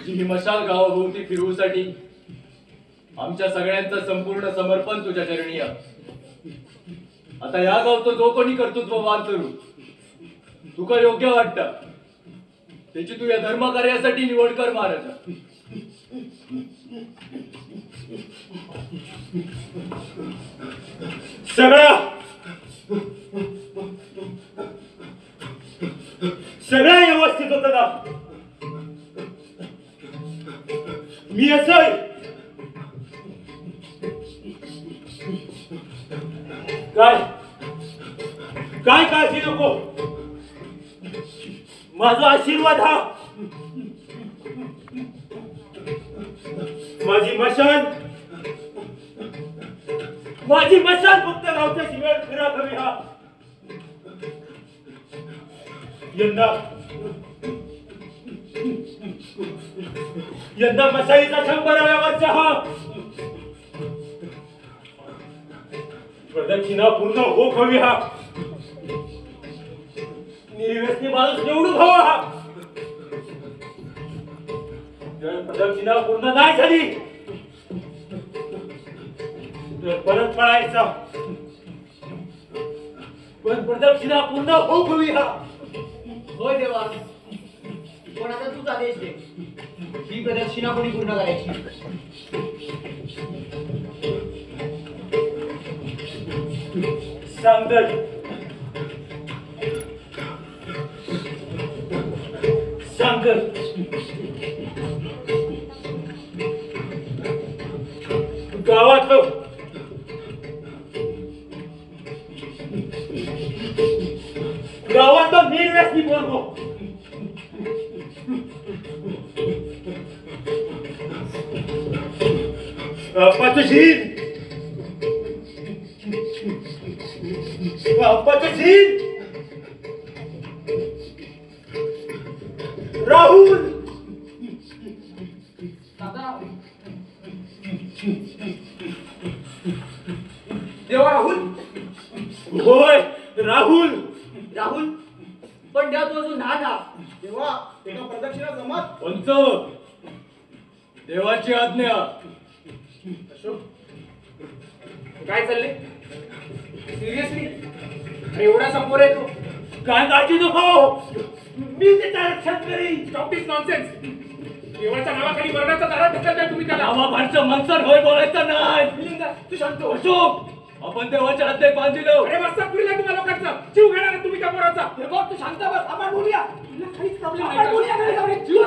ही मशाल गावाभोवती फिरवूसाठी आमच्या सगळ्यांचं संपूर्ण समर्पण तुझ्या चरणी आहे. आता या गावचं जो कोणी कर्तृत्ववान करू तुका योग्य वाटतं त्याची तू या धर्म कार्यासाठी निवड कर महाराजा. सगळं व्यवस्थित होत ना. मी असं काय काय काळजी नको. माझा आशीर्वाद हा. माझी मशाल फक्त गावच्या शिवाय फिरा कमी हा. यंदा मशालीचा 100व्या वर्ष हा. प्रदक्षिणा पूर्ण हो हवी हा. निर्व्यसनी माणूस निवडून हवा हा. जर प्रदक्षिणा पूर्ण नाही झाली तर परत पळायचा. पण प्रदक्षिणा पूर्ण हो हवी हा. होय देवा, पण आता तूच आदेश दे. ही प्रदक्षिणा कोणी पूर्ण करायची? सांगत गावातलं निर्व्यसनी बोलवो. पतशील राहुल देवा, राहुल. होय राहुल. राहुल पण देवा तू अजून लहान हा. तेव्हा एका प्रदक्षिणा जमत. पंच देवाची आज्ञा. अशोक, काय चालले? सिरियसली? अरे एवढा समोर आहे तू. काय काळजी नको. मी त्याचा रक्षण करीन. स्टॉप दिस नॉनसेन्स. देवाच्या नावाखाली मरणाचा दारा ढकलताय तुम्ही त्याला. नावाबाहेरचं मनसर होय बोलायचं नाही. तू शांत हो. अशोक, आपण देवाच्या हाते बांधिलो. अरे मस्त पुरीला तुम्हा लोकांचा जीव घेणार तुम्ही त्या पोराचा. तू शांत बस, आपण बोलूया. काहीच प्रॉब्लेम आपण बोलूया. जीव